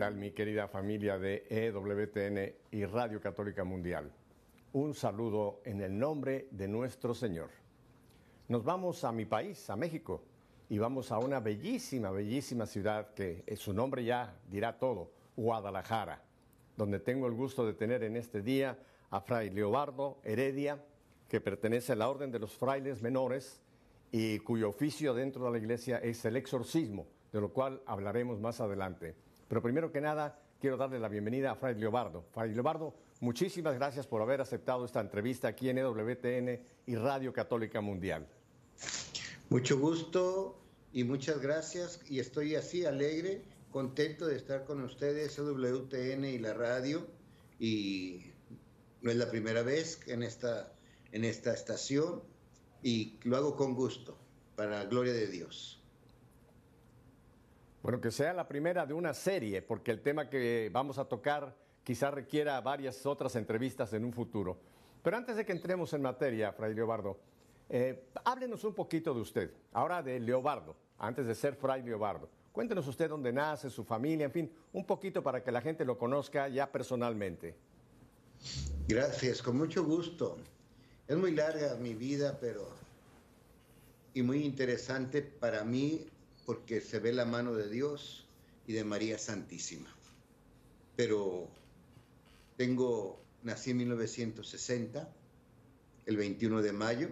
tal, mi querida familia de EWTN y Radio Católica Mundial? Un saludo en el nombre de nuestro Señor. Nos vamos a mi país, a México, y vamos a una bellísima, bellísima ciudad que su nombre ya dirá todo, Guadalajara, donde tengo el gusto de tener en este día a Fray Leobardo Heredia, que pertenece a la Orden de los Frailes Menores y cuyo oficio dentro de la iglesia es el exorcismo, de lo cual hablaremos más adelante. Pero primero que nada, quiero darle la bienvenida a Fray Leobardo. Fray Leobardo, muchísimas gracias por haber aceptado esta entrevista aquí en EWTN y Radio Católica Mundial. Mucho gusto y muchas gracias, y estoy así alegre, contento de estar con ustedes, EWTN y la radio, y no es la primera vez en esta estación, y lo hago con gusto, para la gloria de Dios. Bueno, que sea la primera de una serie, porque el tema que vamos a tocar quizá requiera varias otras entrevistas en un futuro. Pero antes de que entremos en materia, Fray Leobardo, háblenos un poquito de usted, ahora de Leobardo, antes de ser Fray Leobardo. Cuéntenos usted dónde nace, su familia, en fin, un poquito para que la gente lo conozca ya personalmente. Gracias, con mucho gusto. Es muy larga mi vida, y muy interesante para mí, porque se ve la mano de Dios y de María Santísima. Pero nací en 1960, el 21 de mayo,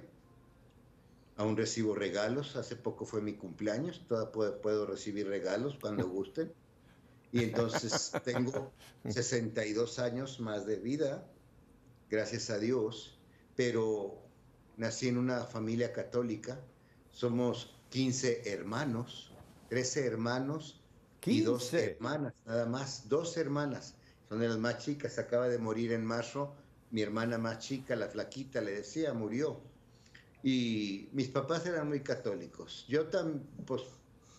aún recibo regalos, hace poco fue mi cumpleaños, todavía puedo recibir regalos cuando gusten, y entonces tengo 62 años más de vida, gracias a Dios, pero nací en una familia católica, somos 15 hermanos, 13 hermanos 15. Y 2 hermanas, nada más, 2 hermanas, son de las más chicas, acaba de morir en marzo, mi hermana más chica, la flaquita, le decía, murió. Y mis papás eran muy católicos. Yo pues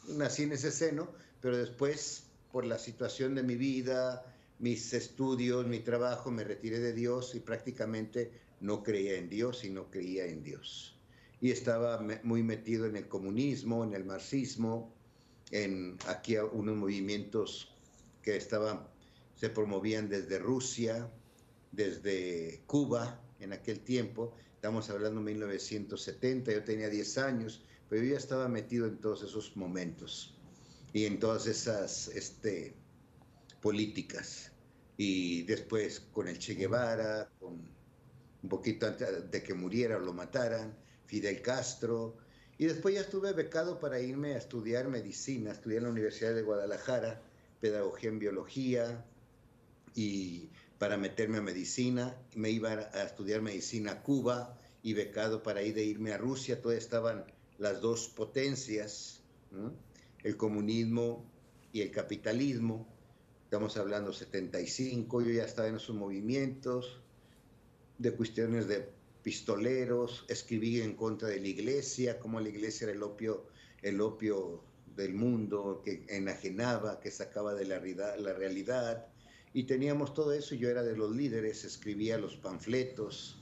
nací en ese seno, pero después, por la situación de mi vida, mis estudios, mi trabajo, me retiré de Dios y prácticamente no creía en Dios y no creía en Dios. Y estaba muy metido en el comunismo, en el marxismo, en aquí unos movimientos que se promovían desde Rusia, desde Cuba, en aquel tiempo, estamos hablando de 1970, yo tenía 10 años, pero yo ya estaba metido en todos esos momentos y en todas esas políticas. Y después con el Che Guevara, con un poquito antes de que muriera o lo mataran, Fidel Castro, y después ya estuve becado para irme a estudiar medicina, estudié en la Universidad de Guadalajara, pedagogía en biología, y para meterme a medicina, me iba a estudiar medicina a Cuba y becado para irme a Rusia, todavía estaban las dos potencias, ¿no? El comunismo y el capitalismo, estamos hablando 75, yo ya estaba en esos movimientos de cuestiones de pistoleros, escribí en contra de la iglesia, como la iglesia era el opio del mundo, que enajenaba, que sacaba de la realidad, y teníamos todo eso, y yo era de los líderes, escribía los panfletos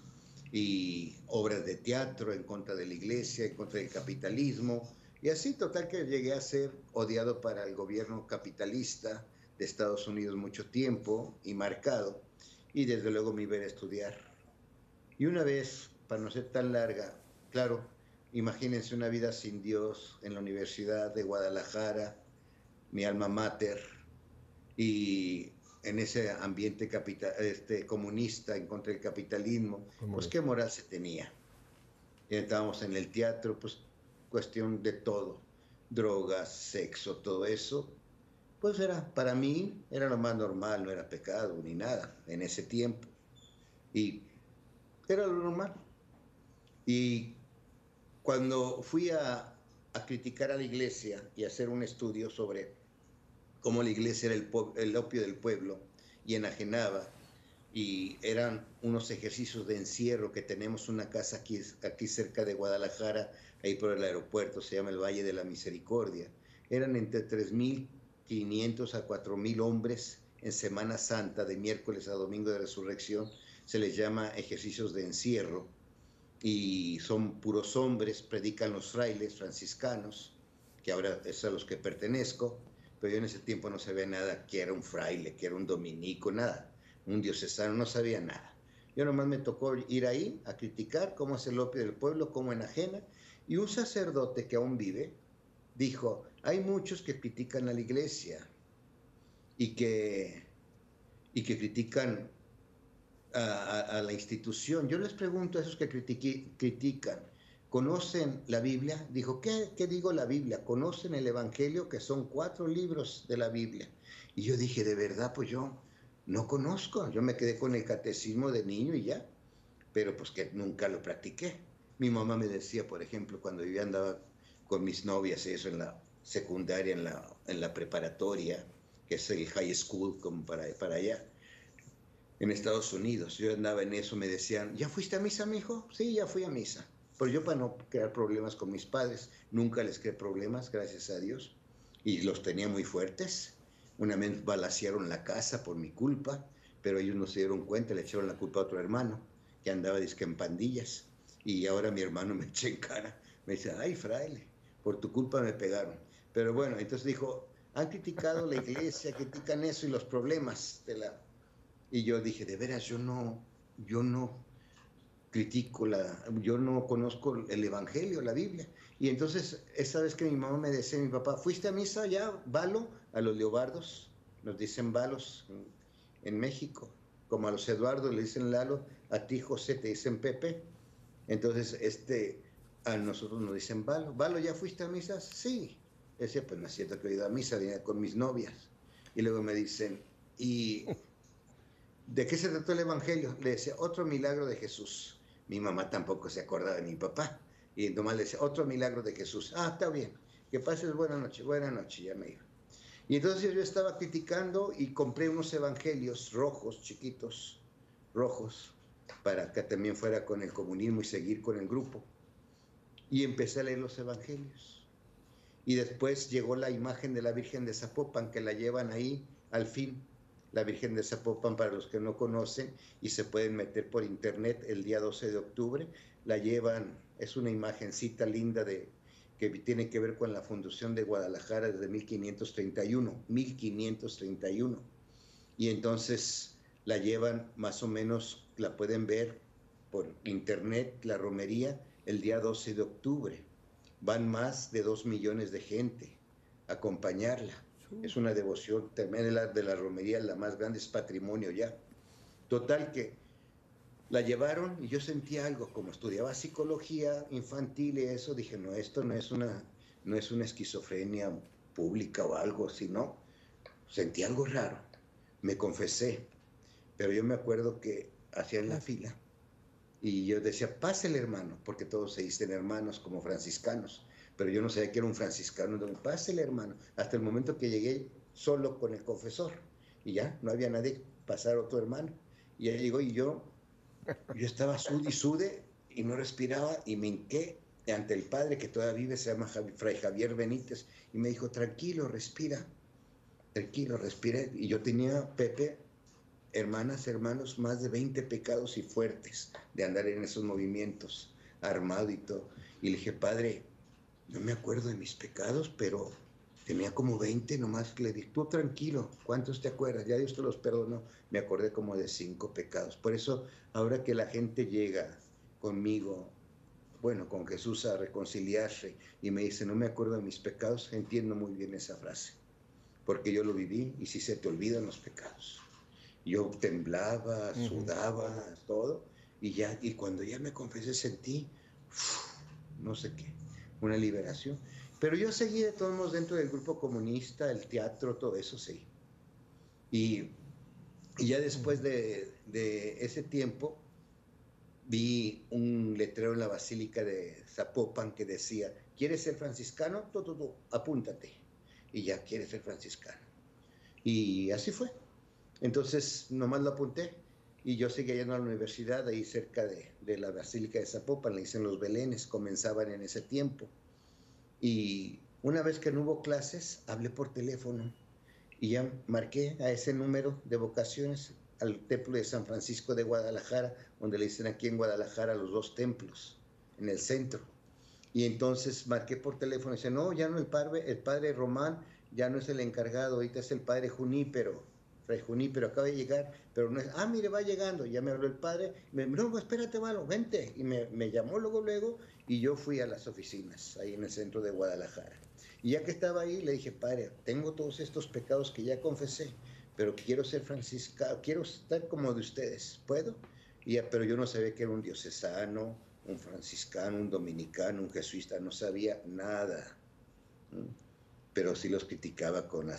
y obras de teatro en contra de la iglesia, en contra del capitalismo, y así total que llegué a ser odiado para el gobierno capitalista de Estados Unidos mucho tiempo y marcado, y desde luego me iba a ir a estudiar. Y una vez, para no ser tan larga, claro, imagínense una vida sin Dios en la Universidad de Guadalajara, mi alma mater, y en ese ambiente comunista en contra del capitalismo, pues qué moral se tenía. Y estábamos en el teatro, pues cuestión de todo, drogas, sexo, todo eso, pues para mí era lo más normal, no era pecado ni nada en ese tiempo. Y era lo normal. Y cuando fui a criticar a la iglesia y a hacer un estudio sobre cómo la iglesia era el opio del pueblo y enajenaba, y eran unos ejercicios de encierro, que tenemos una casa aquí cerca de Guadalajara, ahí por el aeropuerto, se llama el Valle de la Misericordia, eran entre 3.500 a 4.000 hombres en Semana Santa, de miércoles a domingo de resurrección, se les llama ejercicios de encierro, y son puros hombres, predican los frailes franciscanos, que ahora es a los que pertenezco, pero yo en ese tiempo no sabía nada, que era un fraile, que era un dominico, nada, un diocesano, no sabía nada. Yo nomás me tocó ir ahí a criticar cómo es el opio del pueblo, cómo enajena, y un sacerdote que aún vive dijo, hay muchos que critican a la iglesia y que critican a la institución. Yo les pregunto a esos que critican, ¿conocen la Biblia? Dijo, ¿qué digo la Biblia? ¿Conocen el Evangelio? Que son 4 libros de la Biblia. Y yo dije, de verdad, pues yo no conozco. Yo me quedé con el catecismo de niño y ya, pero pues que nunca lo practiqué. Mi mamá me decía, por ejemplo, cuando yo andaba con mis novias, eso en la secundaria, en la preparatoria, que es el high school, como para allá, en Estados Unidos. Yo andaba en eso, me decían, ¿ya fuiste a misa, mijo? Sí, ya fui a misa. Pero yo, para no crear problemas con mis padres, nunca les creé problemas, gracias a Dios, y los tenía muy fuertes. Una vez balacearon la casa por mi culpa, pero ellos no se dieron cuenta, le echaron la culpa a otro hermano, que andaba disque en pandillas, y ahora mi hermano me echa en cara, me dice, ay, fraile, por tu culpa me pegaron. Pero bueno, entonces dijo, han criticado la iglesia, critican eso y los problemas de la... Y yo dije, de veras, yo no critico yo no conozco el Evangelio, la Biblia. Y entonces, esa vez que mi mamá me decía, mi papá, ¿fuiste a misa ya, Valo? A los Leobardos, nos dicen Valos en México, como a los Eduardo le dicen Lalo, a ti José te dicen Pepe. Entonces, a nosotros nos dicen Valo. Valo, ¿ya fuiste a misa? Sí. Decía, pues no es cierto que he ido a misa, venía con mis novias. Y luego me dicen, ¿y de qué se trató el Evangelio? Le decía, otro milagro de Jesús. Mi mamá tampoco se acordaba de mi papá. Y nomás le decía, otro milagro de Jesús. Ah, está bien. Que pases buena noche, ya me iba. Y entonces yo estaba criticando y compré unos evangelios rojos, chiquitos, rojos, para que también fuera con el comunismo y seguir con el grupo. Y empecé a leer los evangelios. Y después llegó la imagen de la Virgen de Zapopan, que la llevan ahí al fin, la Virgen de Zapopan, para los que no conocen, y se pueden meter por internet el día 12 de octubre, la llevan, es una imagencita linda que tiene que ver con la fundación de Guadalajara desde 1531, y entonces la llevan más o menos, la pueden ver por internet, la romería, el día 12 de octubre. Van más de 2 millones de gente a acompañarla. Es una devoción, también de la romería, la más grande, es patrimonio ya. Total que la llevaron y yo sentí algo, como estudiaba psicología infantil y eso, dije, no, esto no es una esquizofrenia pública o algo así, no. Sentí algo raro, me confesé, pero yo me acuerdo que hacían la fila y yo decía, pásele hermano, porque todos se dicen hermanos como franciscanos, pero yo no sabía que era un franciscano, entonces, pásele hermano, hasta el momento que llegué solo con el confesor, y ya, no había nadie, pasar otro hermano, y ya llegó y yo estaba sude y no respiraba, y me hinqué ante el padre que todavía vive, se llama Fray Javier Benítez, y me dijo, tranquilo, respira, y yo tenía, Pepe, hermanas, hermanos, más de 20 pecados y fuertes de andar en esos movimientos, armado y todo. Y le dije, padre, no me acuerdo de mis pecados, pero tenía como 20 nomás. Le dije, tú tranquilo, ¿cuántos te acuerdas? Ya Dios te los perdonó. Me acordé como de 5 pecados. Por eso, ahora que la gente llega conmigo, bueno, con Jesús, a reconciliarse y me dice, no me acuerdo de mis pecados, entiendo muy bien esa frase, porque yo lo viví y sí se te olvidan los pecados. Yo temblaba, sudaba, todo, y cuando ya me confesé sentí, no sé qué, una liberación. Pero yo seguí de todos modos dentro del grupo comunista, el teatro, todo eso sí. Y ya después de ese tiempo, vi un letrero en la Basílica de Zapopan que decía, ¿quieres ser franciscano? Tú, apúntate. Y ya, ¿quieres ser franciscano? Y así fue. Entonces, nomás lo apunté y yo seguía yendo a la universidad ahí cerca de la Basílica de Zapopan, le dicen los belenes, comenzaban en ese tiempo. Y una vez que no hubo clases, hablé por teléfono y ya marqué a ese número de vocaciones al templo de San Francisco de Guadalajara, donde le dicen aquí en Guadalajara los 2 templos, en el centro. Y entonces marqué por teléfono y dice, no, ya no, el padre Román ya no es el encargado, ahorita es el padre Junípero, Fray Junípero, acaba de llegar, pero no es, mire, va llegando, ya me habló el padre, no, espérate, Valo, vente, y me llamó luego, y yo fui a las oficinas, ahí en el centro de Guadalajara. Y ya que estaba ahí, le dije, padre, tengo todos estos pecados que ya confesé, pero quiero ser franciscano, quiero estar como de ustedes, ¿puedo? Pero yo no sabía que era un diocesano, un franciscano, un dominicano, un jesuita, no sabía nada. Pero sí los criticaba con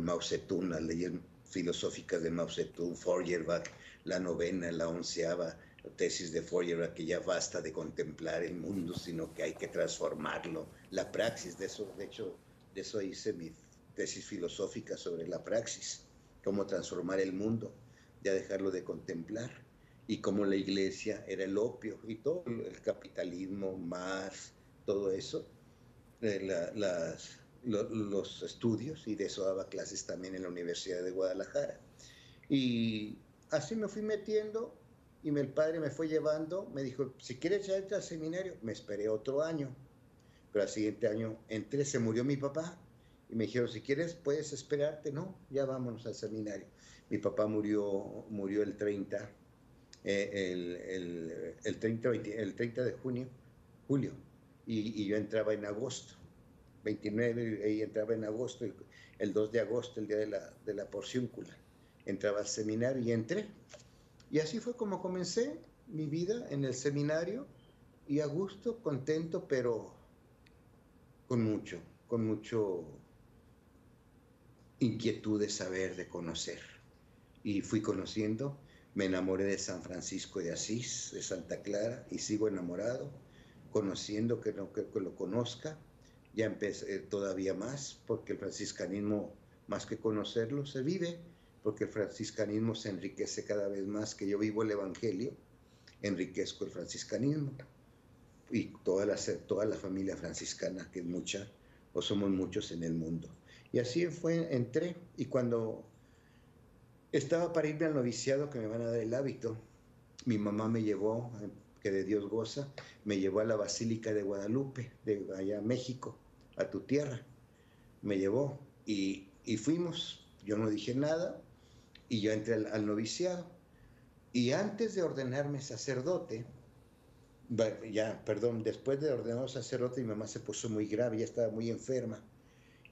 Mao Zedong, las leyes filosóficas de Mao Zedong, Feuerbach, la novena, la onceava tesis de Feuerbach, que ya basta de contemplar el mundo, sino que hay que transformarlo. La praxis, de hecho, de eso hice mi tesis filosófica sobre la praxis, cómo transformar el mundo, ya dejarlo de contemplar, y cómo la iglesia era el opio, y todo el capitalismo, más, todo eso, los estudios, y de eso daba clases también en la Universidad de Guadalajara. Y así me fui metiendo, y el padre me fue llevando, me dijo, si quieres ya entrar al seminario. Me esperé otro año, pero al siguiente año entré, se murió mi papá, y me dijeron, si quieres puedes esperarte. No, ya vámonos al seminario. Mi papá murió el 30, el 30 de julio, y yo entraba en agosto. 29, y entraba en agosto, el 2 de agosto, el día de la porciúncula, entraba al seminario y entré. Y así fue como comencé mi vida en el seminario, y a gusto, contento, pero con mucho inquietud de saber, de conocer. Y fui conociendo, me enamoré de San Francisco de Asís, de Santa Clara, y sigo enamorado, conociendo que lo conozca. Ya empecé todavía más, porque el franciscanismo, más que conocerlo, se vive, porque el franciscanismo se enriquece cada vez más. Que yo vivo el Evangelio, enriquezco el franciscanismo, y toda la familia franciscana, que es mucha, o somos muchos en el mundo. Y así entré, y cuando estaba para irme al noviciado, que me van a dar el hábito, mi mamá me llevó, que de Dios goza, me llevó a la Basílica de Guadalupe, de allá México, a tu tierra. Me llevó, y fuimos. Yo no dije nada, y yo entré al noviciado. Y antes de ordenarme sacerdote, después de ordenarme sacerdote, mi mamá se puso muy grave, ya estaba muy enferma.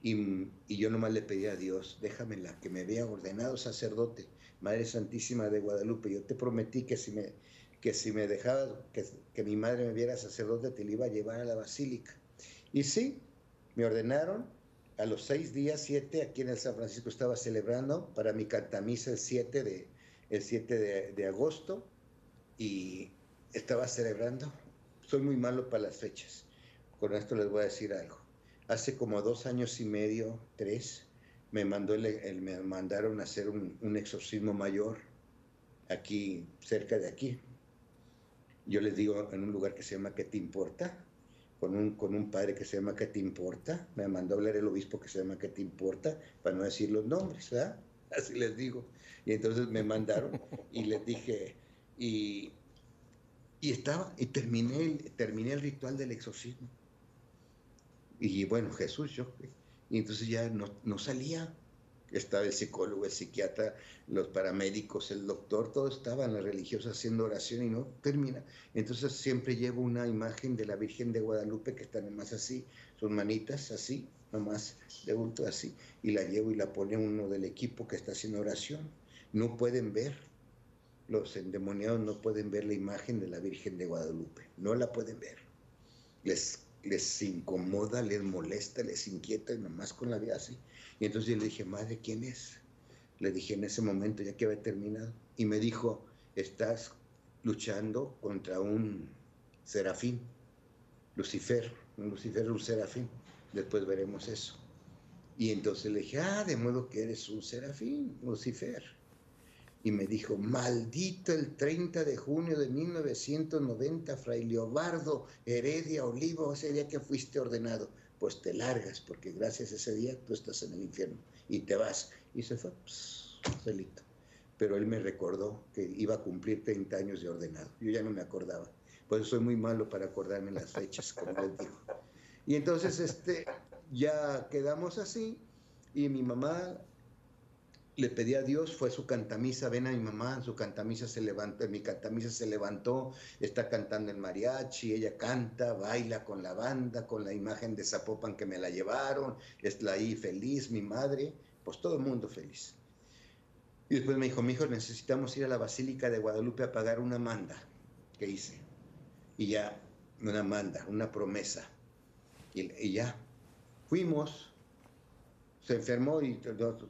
Y yo nomás le pedí a Dios, déjamela, que me vea ordenado sacerdote. Madre Santísima de Guadalupe, yo te prometí que si me dejaba, que mi madre me viera sacerdote, te la iba a llevar a la basílica. Y sí, me ordenaron. A los 6 días, 7, aquí en el San Francisco estaba celebrando para mi cantamisa el 7 de agosto, y estaba celebrando. Soy muy malo para las fechas. Con esto les voy a decir algo. Hace como 2 años y medio, 3, me mandaron a hacer un exorcismo mayor aquí, cerca de aquí. Yo les digo, en un lugar que se llama ¿Qué te importa? Con un padre que se llama ¿Qué te importa? Me mandó a hablar el obispo que se llama ¿Qué te importa? Para no decir los nombres, ¿verdad? Así les digo. Y entonces me mandaron, y les dije, y terminé el ritual del exorcismo. Y bueno, Jesús, y entonces ya no salía. Estaba el psicólogo, el psiquiatra, los paramédicos, el doctor, todos estaban, las religiosas, haciendo oración, y no termina. Entonces siempre llevo una imagen de la Virgen de Guadalupe, que está nomás así, sus manitas así, nomás de bulto así, y la llevo y la pone uno del equipo que está haciendo oración. No pueden ver, los endemoniados no pueden ver la imagen de la Virgen de Guadalupe, no la pueden ver. Les incomoda, les molesta, les inquieta, y nomás con la vida así. Y entonces yo le dije, madre, ¿quién es? Le dije en ese momento, ya que había terminado. Y me dijo, estás luchando contra un serafín, Lucifer, un serafín. Después veremos eso. Y entonces le dije, de modo que eres un serafín, Lucifer. Y me dijo, maldito el 30 de junio de 1990, Fray Leobardo Heredia Olivo, ese día que fuiste ordenado. Pues te largas, porque gracias a ese día tú estás en el infierno, y te vas. Y se fue, solito. Pero él me recordó que iba a cumplir 30 años de ordenado. Yo ya no me acordaba. Por eso soy muy malo para acordarme las fechas, como les digo. Y entonces ya quedamos así. Y mi mamá le pedí a Dios, fue su cantamisa, ven a mi mamá, su cantamisa se levantó, mi cantamisa se levantó, está cantando el mariachi, ella canta, baila con la banda, con la imagen de Zapopan que me la llevaron, está ahí feliz, mi madre, pues todo el mundo feliz. Y después me dijo, mi hijo, necesitamos ir a la Basílica de Guadalupe a pagar una manda que hice. Y ya, una manda, una promesa. Y ya, fuimos, se enfermó y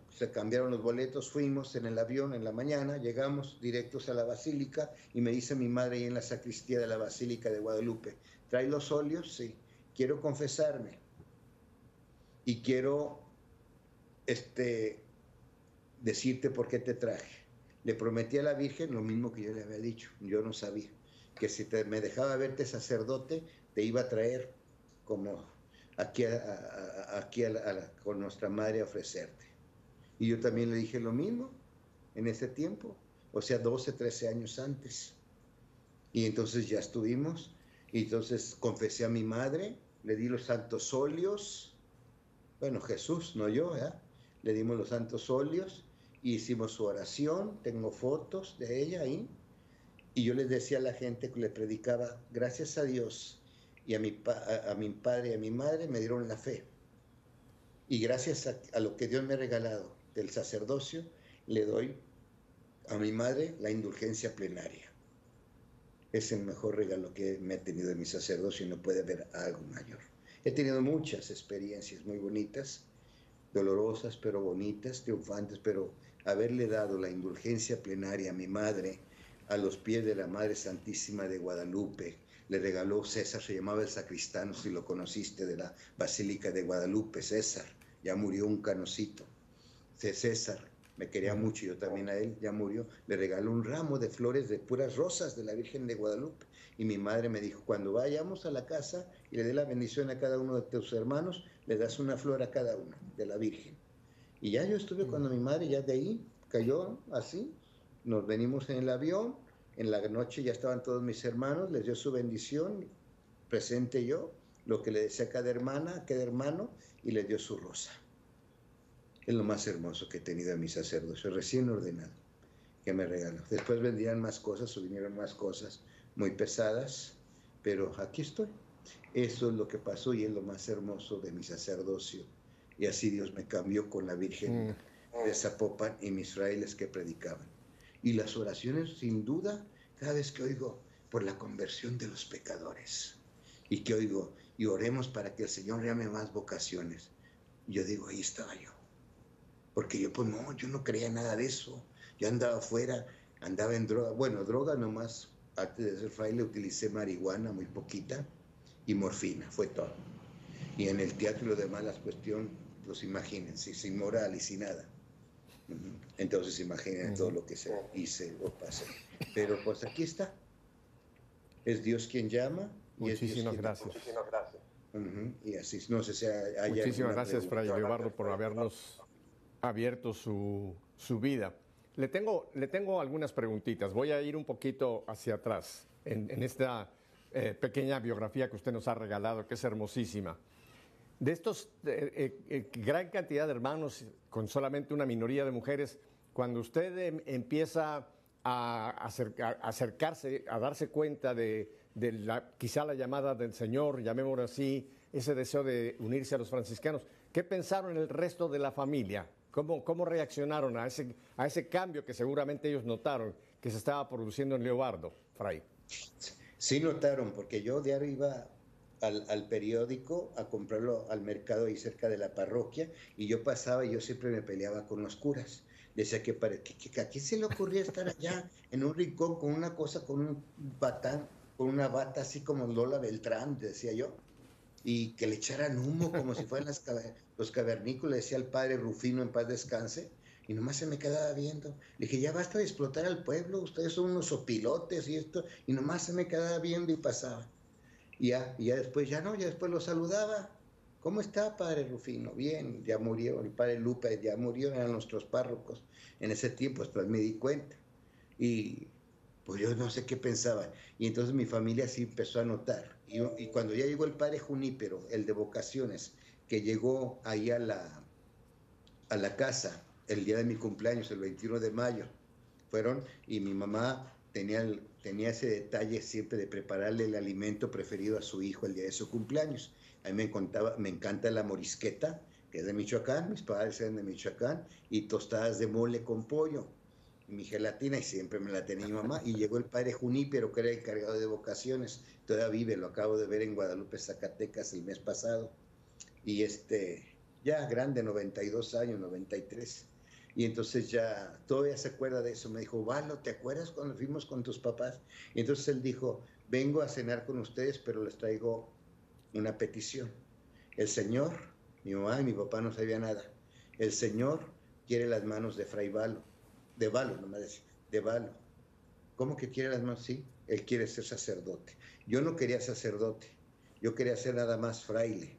se cambiaron los boletos, fuimos en el avión en la mañana, llegamos directos a la Basílica y me dice mi madre ahí en la sacristía de la Basílica de Guadalupe, ¿trae los óleos? Sí, quiero confesarme y quiero decirte por qué te traje. Le prometí a la Virgen lo mismo que yo le había dicho, yo no sabía, que si me dejaba verte sacerdote, te iba a traer como aquí, con nuestra madre a ofrecerte. Y yo también le dije lo mismo en ese tiempo, o sea, 12, 13 años antes. Y entonces ya estuvimos, y entonces confesé a mi madre, le di los santos óleos, bueno, Jesús, no yo, le dimos los santos óleos, y hicimos su oración, tengo fotos de ella ahí, y yo les decía a la gente que le predicaba, gracias a Dios, y a mi padre y a mi madre me dieron la fe. Y gracias a lo que Dios me ha regalado del sacerdocio, le doy a mi madre la indulgencia plenaria. Es el mejor regalo que me ha tenido en mi sacerdocio y no puede haber algo mayor. He tenido muchas experiencias muy bonitas, dolorosas pero bonitas, triunfantes, pero haberle dado la indulgencia plenaria a mi madre a los pies de la Madre Santísima de Guadalupe, le regaló César, se llamaba el sacristano, si lo conociste, de la Basílica de Guadalupe, César, ya murió un canocito, César, me quería mucho, yo también a él, ya murió, le regaló un ramo de flores de puras rosas de la Virgen de Guadalupe, y mi madre me dijo, cuando vayamos a la casa y le dé la bendición a cada uno de tus hermanos, le das una flor a cada uno de la Virgen. Y ya yo estuve cuando mi madre ya de ahí cayó así, nos venimos en el avión, en la noche ya estaban todos mis hermanos, les dio su bendición, presente yo, lo que le decía a cada hermana, a cada hermano, y les dio su rosa. Es lo más hermoso que he tenido en mi sacerdocio, recién ordenado, que me regaló. Después vendrían más cosas, o vinieron más cosas muy pesadas, pero aquí estoy. Eso es lo que pasó y es lo más hermoso de mi sacerdocio. Y así Dios me cambió con la Virgen de Zapopan y mis frailes que predicaban. Y las oraciones, sin duda, cada vez que oigo por la conversión de los pecadores, y que oigo, y oremos para que el Señor llame más vocaciones, yo digo, ahí estaba yo. Porque yo, pues no, yo no creía nada de eso. Yo andaba afuera, andaba en droga. Bueno, droga nomás, antes de ser fraile utilicé marihuana muy poquita y morfina, fue todo. Y en el teatro y lo demás, la cuestión, pues imagínense, sin moral y sin nada. Entonces imaginen todo lo que se hice o pasé. Pero pues aquí está. Es Dios quien llama. Y Muchísimas es Dios gracias. Muchísimas gracias. Y así, no sé si hay Muchísimas gracias, pregunta. Fray Leobardo, por habernos abierto su vida. Le tengo algunas preguntitas. Voy a ir un poquito hacia atrás en esta pequeña biografía que usted nos ha regalado, que es hermosísima. De estos gran cantidad de hermanos con solamente una minoría de mujeres, cuando usted empieza a acercarse, a darse cuenta de quizá la llamada del Señor, llamémoslo así, ese deseo de unirse a los franciscanos, ¿qué pensaron el resto de la familia? ¿Cómo reaccionaron a ese cambio que seguramente ellos notaron que se estaba produciendo en Leobardo, Fray? Sí notaron, porque yo diario iba al periódico a comprarlo al mercado ahí cerca de la parroquia, y yo pasaba y yo siempre me peleaba con los curas. Decía que a quién se le ocurría estar allá en un rincón con una cosa, con un batán, con una bata así como Lola Beltrán, decía yo, y que le echaran humo como si fueran los cavernícolas, decía el padre Rufino, en paz descanse, y nomás se me quedaba viendo. Le dije, ya basta de explotar al pueblo, ustedes son unos sopilotes y esto, y nomás se me quedaba viendo y pasaba. Y ya después, ya después lo saludaba. ¿Cómo está, padre Rufino? Bien, ya murió, el padre Lupe ya murió, eran nuestros párrocos. En ese tiempo, después me di cuenta. Y pues yo no sé qué pensaba. Y entonces mi familia sí empezó a notar. Y cuando ya llegó el padre Junípero, el de vocaciones, que llegó ahí a a la casa el día de mi cumpleaños, el 21 de mayo. Fueron y mi mamá tenía ese detalle siempre de prepararle el alimento preferido a su hijo el día de su cumpleaños. A mí me encanta la morisqueta, que es de Michoacán, mis padres eran de Michoacán, y tostadas de mole con pollo, y mi gelatina, y siempre me la tenía mi mamá. Y llegó el padre Junípero, que era el encargado de vocaciones, todavía vive, lo acabo de ver en Guadalupe, Zacatecas, el mes pasado, y ya grande, 92 años, 93. Y entonces ya todavía se acuerda de eso. Me dijo, Valo, ¿te acuerdas cuando fuimos con tus papás? Y entonces él dijo, vengo a cenar con ustedes, pero les traigo una petición. El Señor, mi mamá y mi papá no sabían nada. El Señor quiere las manos de Fray Valo, de Valo, no me decía, de Valo. ¿Cómo que quiere las manos? Sí, él quiere ser sacerdote. Yo no quería sacerdote, yo quería ser nada más fraile.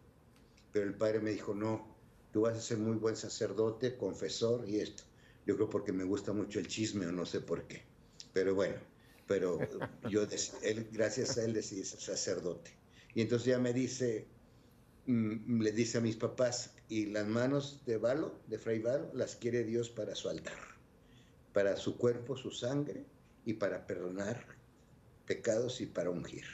Pero el padre me dijo, no, tú vas a ser muy buen sacerdote, confesor y esto. Yo creo porque me gusta mucho el chisme o no sé por qué. Pero bueno, gracias a él decidí ser sacerdote. Y entonces ya me dice, le dice a mis papás, y las manos de Valo, de Fray Valo, las quiere Dios para su altar, para su cuerpo, su sangre, y para perdonar pecados y para ungir.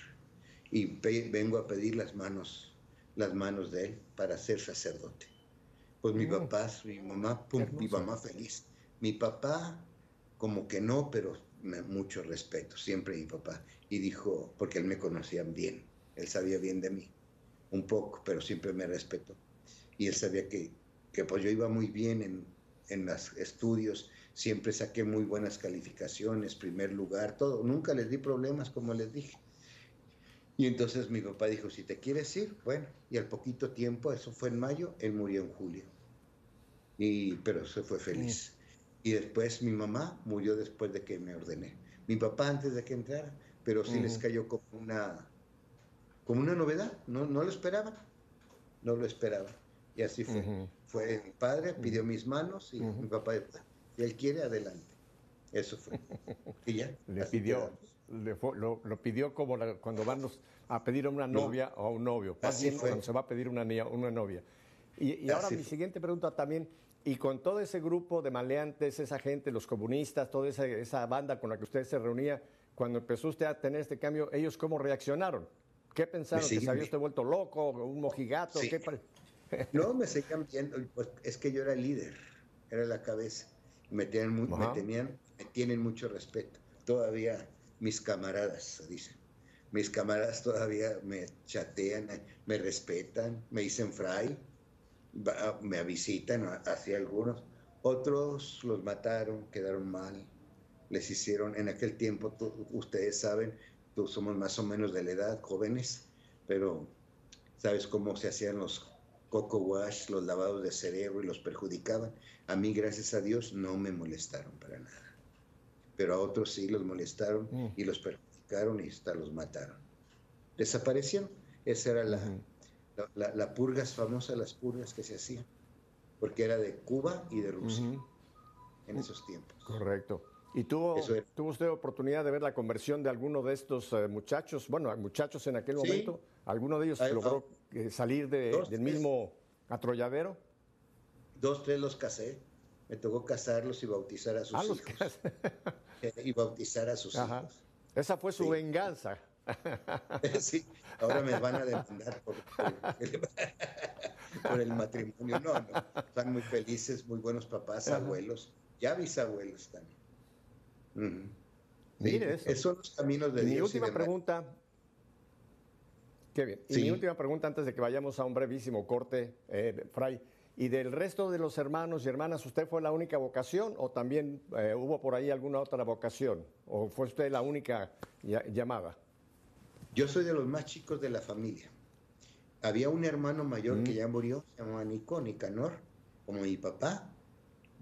Y vengo a pedir las manos de él para ser sacerdote. Pues mi papá, mi mamá, mi mamá feliz. Mi papá, como que no, pero mucho respeto, siempre mi papá. Y dijo, porque él me conocía bien, él sabía bien de mí, un poco, pero siempre me respetó. Y él sabía que pues yo iba muy bien en los estudios, siempre saqué muy buenas calificaciones, primer lugar, todo. Nunca les di problemas, como les dije. Y entonces mi papá dijo, si te quieres ir, bueno, y al poquito tiempo, eso fue en mayo, él murió en julio. Pero se fue feliz. Y después mi mamá murió después de que me ordené. Mi papá antes de que entrara, pero sí les cayó como una novedad, no lo esperaban, no lo esperaban. Y así fue. Fue mi padre, pidió mis manos y mi papá dijo, si él quiere, adelante. Eso fue. Y ya. Le pidió, lo pidió como cuando van a pedir a una novia o a un novio. Así fue. Cuando se va a pedir una novia. Y ahora mi siguiente pregunta también, y con todo ese grupo de maleantes, esa gente, los comunistas, toda esa banda con la que usted se reunía, cuando empezó usted a tener este cambio, ¿ellos cómo reaccionaron? ¿Qué pensaron? ¿Que se había usted vuelto loco, un mojigato? Sí. No, me seguían viendo, pues es que yo era el líder, era la cabeza. Me tienen mucho respeto. Todavía mis camaradas, dicen. Mis camaradas todavía me chatean, me respetan, me dicen Fray, me visitan, así algunos. Otros los mataron, quedaron mal, les hicieron, en aquel tiempo, ustedes saben, somos más o menos de la edad, jóvenes, pero ¿sabes cómo se hacían los coco wash, los lavados de cerebro y los perjudicaban? A mí, gracias a Dios, no me molestaron para nada. Pero a otros sí los molestaron y los perjudicaron y hasta los mataron. Desaparecieron. Esa era la purgas famosa, las purgas que se hacían, porque era de Cuba y de Rusia en esos tiempos. Correcto. ¿Y tuvo usted oportunidad de ver la conversión de alguno de estos muchachos? Bueno, muchachos en aquel momento. ¿Alguno de ellos logró salir del mismo atolladero? 2, 3 los casé. Me tocó casarlos y bautizar a sus hijos. Y bautizar a sus hijos. Esa fue su venganza. Sí, ahora me van a demandar por el matrimonio. No, están muy felices, muy buenos papás, abuelos, ya bisabuelos también. Mire eso. Esos son los caminos de Dios. Mi última pregunta. Qué bien. Y mi última pregunta antes de que vayamos a un brevísimo corte, Fray. ¿Y del resto de los hermanos y hermanas, usted fue la única vocación o también hubo por ahí alguna otra vocación? ¿O fue usted la única llamada? Yo soy de los más chicos de la familia. Había un hermano mayor que ya murió, se llamaba Nicanor, como mi papá.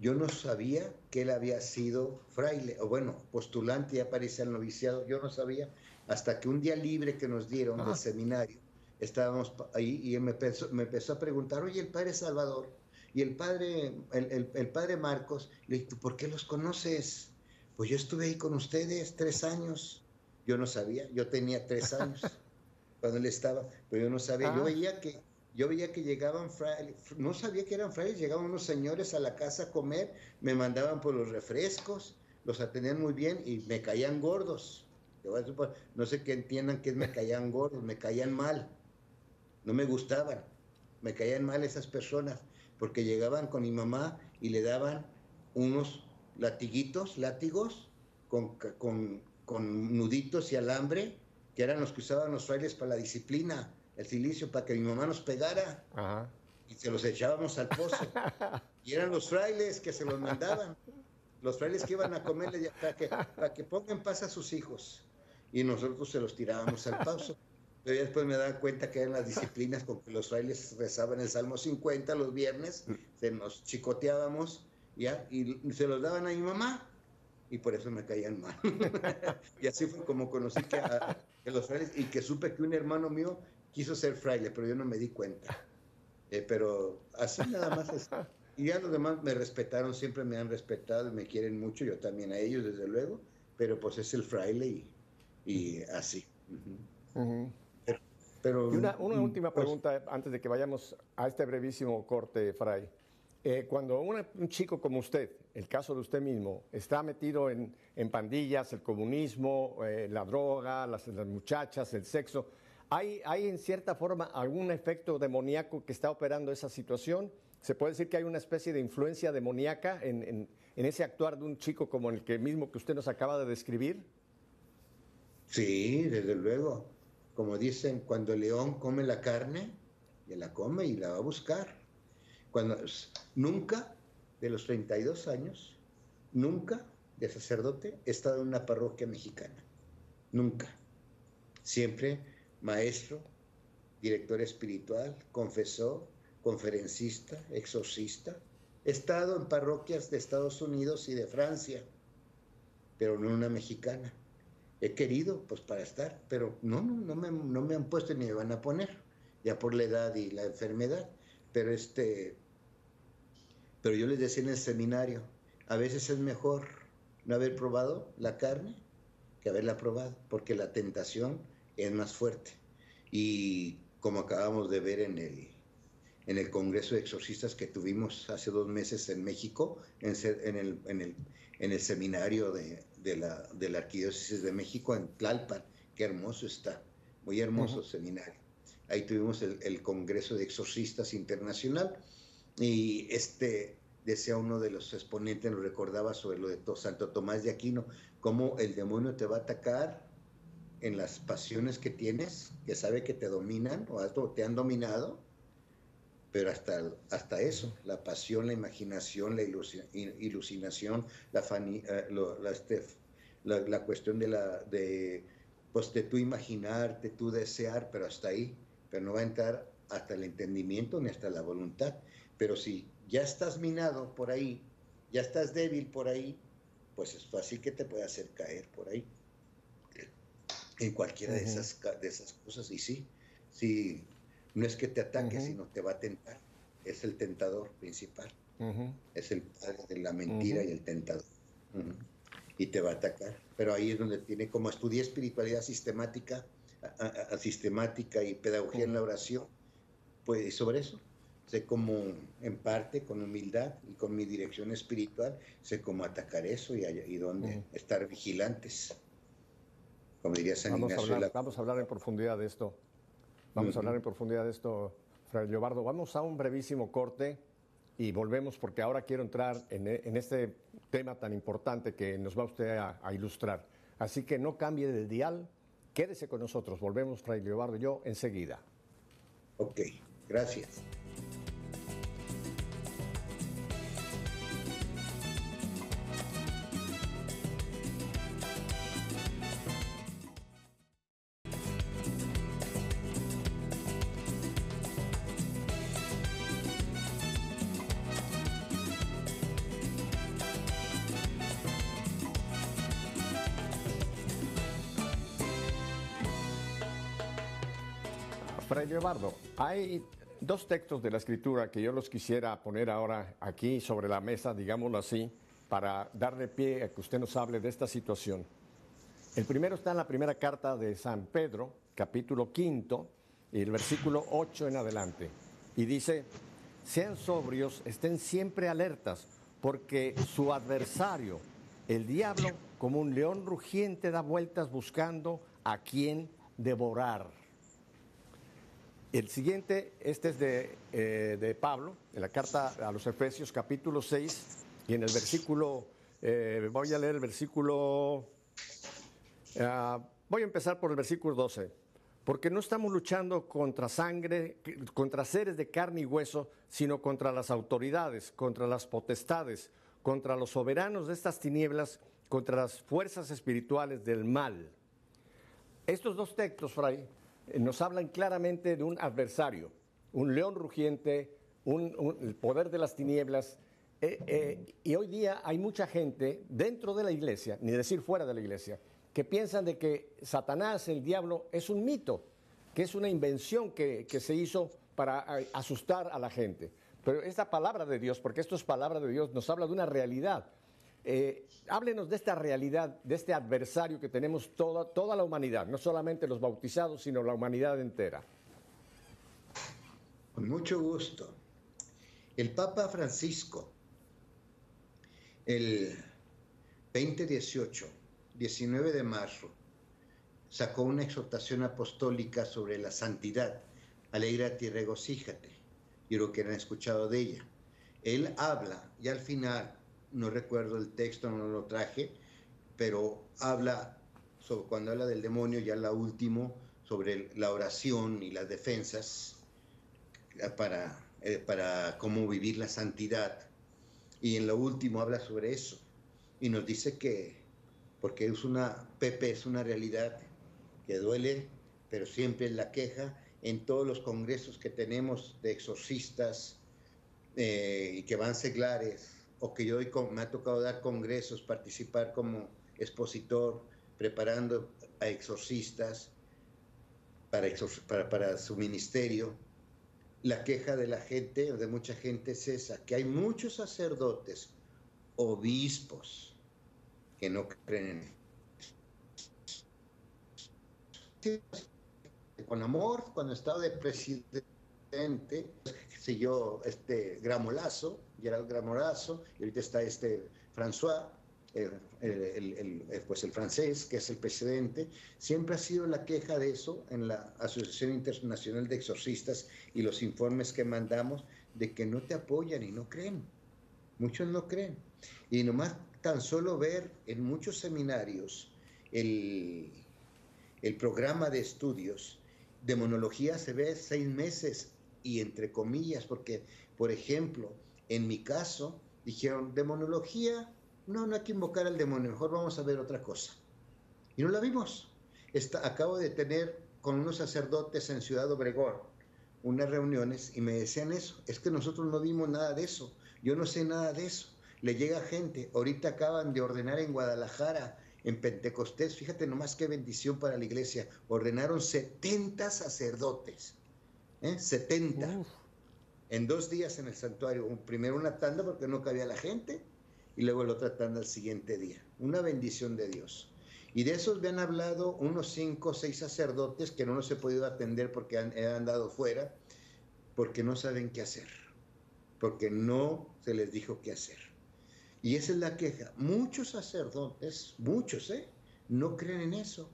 Yo no sabía que él había sido fraile, o bueno, postulante, ya aparecía al noviciado. Yo no sabía hasta que un día libre que nos dieron del seminario, estábamos ahí y él me empezó a preguntar, oye, el padre Salvador y el padre Marcos, le dije, ¿por qué los conoces? Pues yo estuve ahí con ustedes 3 años. Yo no sabía, yo tenía 3 años cuando él estaba, pero yo no sabía. Yo veía que yo veía que llegaban frailes, no sabía que eran frailes, llegaban unos señores a la casa a comer, me mandaban por los refrescos, los atendían muy bien y me caían gordos. No sé qué entiendan que es me caían gordos, me caían mal, no me gustaban, me caían mal esas personas, porque llegaban con mi mamá y le daban unos látigos con nuditos y alambre, que eran los que usaban los frailes para la disciplina, el silicio, para que mi mamá nos pegara. Ajá. Y se los echábamos al pozo. Y eran los frailes que se los mandaban. Los frailes que iban a comerle para que pongan en paz a sus hijos. Y nosotros se los tirábamos al pozo. Pero después me daba cuenta que eran las disciplinas con que los frailes rezaban el Salmo 50 los viernes, se nos chicoteábamos, ¿ya? Y se los daban a mi mamá. Y por eso me caían mal. Y así fue como conocí a los frailes y que supe que un hermano mío quiso ser fraile, pero yo no me di cuenta. Pero así nada más es. Y ya los demás me respetaron, siempre me han respetado y me quieren mucho, yo también a ellos, desde luego, pero pues es el fraile y así. Pero y una última pregunta antes de que vayamos a este brevísimo corte, Fray. Cuando un chico como usted, el caso de usted mismo, está metido en pandillas, el comunismo, la droga, las muchachas, el sexo, ¿hay en cierta forma algún efecto demoníaco que está operando esa situación? ¿Se puede decir que hay una especie de influencia demoníaca en ese actuar de un chico como el que mismo que usted nos acaba de describir? Sí, desde luego. Como dicen, cuando el león come la carne, ya la come y la va a buscar. Nunca, de los 32 años, nunca de sacerdote he estado en una parroquia mexicana. Nunca. Siempre maestro, director espiritual, confesor, conferencista, exorcista. He estado en parroquias de Estados Unidos y de Francia, pero no en una mexicana. He querido, pues, para estar, pero no me han puesto ni me van a poner, ya por la edad y la enfermedad. Pero yo les decía en el seminario, a veces es mejor no haber probado la carne que haberla probado, porque la tentación es más fuerte. Y como acabamos de ver en el Congreso de Exorcistas que tuvimos hace 2 meses en México, en el seminario de la Arquidiócesis de México, en Tlalpan, qué hermoso está, muy hermoso seminario. Ahí tuvimos el Congreso de Exorcistas Internacional, y decía uno de los exponentes, nos recordaba sobre lo de Santo Tomás de Aquino, cómo el demonio te va a atacar en las pasiones que tienes, que sabe que te dominan o te han dominado, pero hasta eso, la pasión, la imaginación, la iluminación, la cuestión de tú imaginarte, tú desear, pero hasta ahí, pero no va a entrar hasta el entendimiento ni hasta la voluntad. Pero si ya estás minado por ahí, ya estás débil por ahí, pues es fácil que te pueda hacer caer por ahí, en cualquiera de esas cosas. Y sí, no es que te ataque, sino te va a tentar. Es el tentador principal. Es el padre de la mentira y el tentador. Y te va a atacar. Pero ahí es donde tiene, como estudié espiritualidad sistemática y pedagogía en la oración, pues sobre eso sé cómo, en parte, con humildad y con mi dirección espiritual, sé cómo atacar eso y dónde estar vigilantes. Como diría San Ignacio. Vamos a hablar en profundidad de esto. Vamos a hablar en profundidad de esto, Fray Leobardo. Vamos a un brevísimo corte y volvemos porque ahora quiero entrar en este tema tan importante que nos va usted a ilustrar. Así que no cambie de dial, quédese con nosotros. Volvemos, Fray Leobardo y yo, enseguida. Ok, gracias. Fray Leobardo, hay 2 textos de la Escritura que yo los quisiera poner ahora aquí sobre la mesa, digámoslo así, para darle pie a que usted nos hable de esta situación. El primero está en la primera carta de San Pedro, capítulo 5, y el versículo 8 en adelante. Y dice, sean sobrios, estén siempre alertas, porque su adversario, el diablo, como un león rugiente, da vueltas buscando a quien devorar. El siguiente, este es de Pablo, en la carta a los Efesios, capítulo 6, y en el versículo, voy a leer el versículo, voy a empezar por el versículo 12. Porque no estamos luchando contra seres de carne y hueso, sino contra las autoridades, contra las potestades, contra los soberanos de estas tinieblas, contra las fuerzas espirituales del mal. Estos dos textos, Fray, nos hablan claramente de un adversario, un león rugiente, el poder de las tinieblas. Y hoy día hay mucha gente dentro de la iglesia, ni decir fuera de la iglesia, que piensan de que Satanás, el diablo, es un mito, que es una invención que se hizo para asustar a la gente. Pero esta palabra de Dios, porque esto es palabra de Dios, nos habla de una realidad. Háblenos de esta realidad, de este adversario que tenemos toda la humanidad, no solamente los bautizados, sino la humanidad entera. Con mucho gusto. El Papa Francisco, el 2018, 19 de marzo, sacó una exhortación apostólica sobre la santidad. Alégrate y regocíjate. Yo creo que han escuchado de ella. Él habla, y al final, no recuerdo el texto, no lo traje, pero habla, sobre, cuando habla del demonio, ya la último, sobre la oración y las defensas para cómo vivir la santidad. Y en lo último habla sobre eso. Y nos dice que, porque Pepe es una realidad que duele, pero siempre es la queja en todos los congresos que tenemos de exorcistas y que van seglares, o que yo me ha tocado dar congresos, participar como expositor, preparando a exorcistas para su ministerio. La queja de la gente, de mucha gente, es esa, que hay muchos sacerdotes, obispos, que no creen en con amor, cuando estaba de presidente, siguió Gramolazo, Gerald Gramolazo, y ahorita está François, pues el francés, que es el presidente. Siempre ha sido la queja de eso en la Asociación Internacional de Exorcistas y los informes que mandamos, de que no te apoyan y no creen. Muchos no creen. Y nomás tan solo ver en muchos seminarios el programa de estudios, demonología se ve 6 meses, y entre comillas, porque, por ejemplo, en mi caso, dijeron, demonología, no hay que invocar al demonio, mejor vamos a ver otra cosa. Y no la vimos. Acabo de tener con unos sacerdotes en Ciudad Obregón unas reuniones y me decían eso, es que nosotros no vimos nada de eso, yo no sé nada de eso. Le llega gente, ahorita acaban de ordenar en Guadalajara, en Pentecostés, fíjate nomás qué bendición para la iglesia, ordenaron 70 sacerdotes, 70, en 2 días en el santuario, primero una tanda porque no cabía la gente, y luego la otra tanda al siguiente día, una bendición de Dios. Y de esos me han hablado unos 5 o 6 sacerdotes que no los he podido atender porque han andado fuera, porque no saben qué hacer, porque no se les dijo qué hacer. Y esa es la queja. Muchos sacerdotes, muchos, no creen en eso.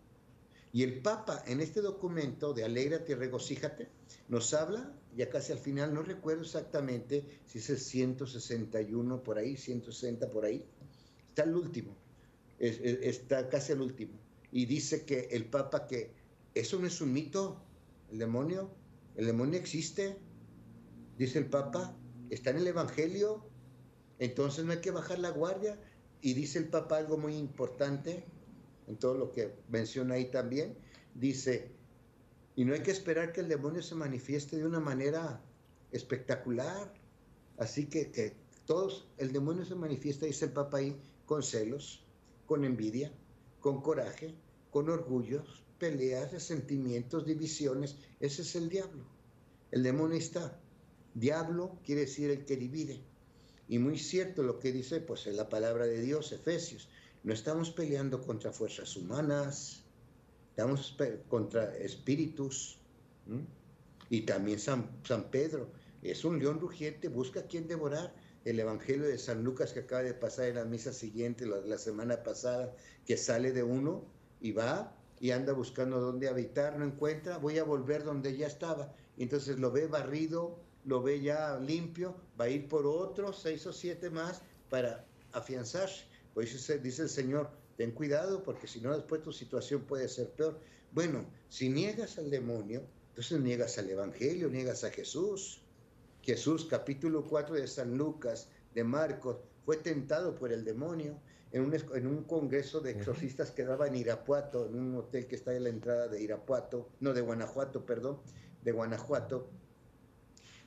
Y el Papa, en este documento de Alégrate y regocíjate, nos habla, ya casi al final, no recuerdo exactamente si es el 161 por ahí, 160 por ahí, está el último, está casi el último. Y dice que el Papa que eso no es un mito, el demonio existe, dice el Papa, está en el Evangelio. Entonces no hay que bajar la guardia. Y dice el Papa algo muy importante, en todo lo que menciona ahí también, dice, y no hay que esperar que el demonio se manifieste de una manera espectacular. Así que el demonio se manifiesta, dice el Papa ahí, con celos, con envidia, con coraje, con orgullos, peleas, resentimientos, divisiones. Ese es el diablo. El demonio está. Diablo quiere decir el que divide. Y muy cierto lo que dice, pues es la palabra de Dios, Efesios. No estamos peleando contra fuerzas humanas, estamos contra espíritus. Y también San Pedro, es un león rugiente, busca a quien devorar. El Evangelio de San Lucas que acaba de pasar en la misa siguiente, la semana pasada, que sale de uno y va y anda buscando dónde habitar, no encuentra, voy a volver donde ya estaba. Entonces lo ve barrido, lo ve ya limpio, va a ir por otros 6 o 7 más para afianzarse. Por eso dice el Señor, ten cuidado porque si no después tu situación puede ser peor. Bueno, si niegas al demonio, entonces niegas al Evangelio, niegas a Jesús. Jesús, capítulo 4 de San Lucas, de Marcos, fue tentado por el demonio en un congreso de exorcistas que daba en Irapuato, en un hotel que está en la entrada de Irapuato, no, de Guanajuato, perdón, de Guanajuato.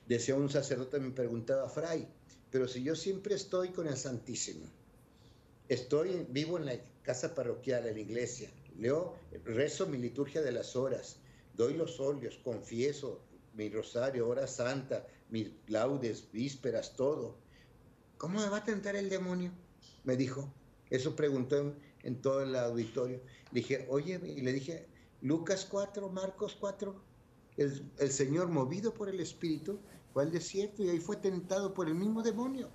Decía un sacerdote, me preguntaba, Fray, pero si yo siempre estoy con el Santísimo, vivo en la casa parroquial, en la iglesia, rezo mi liturgia de las horas, doy los óleos, confieso mi rosario, hora santa, mis laudes, vísperas, todo. ¿Cómo me va a tentar el demonio? Me dijo. Eso preguntó en todo el auditorio. Le dije, oye, y le dije, Lucas 4, Marcos 4, el Señor movido por el Espíritu fue al desierto y ahí fue tentado por el mismo demonio.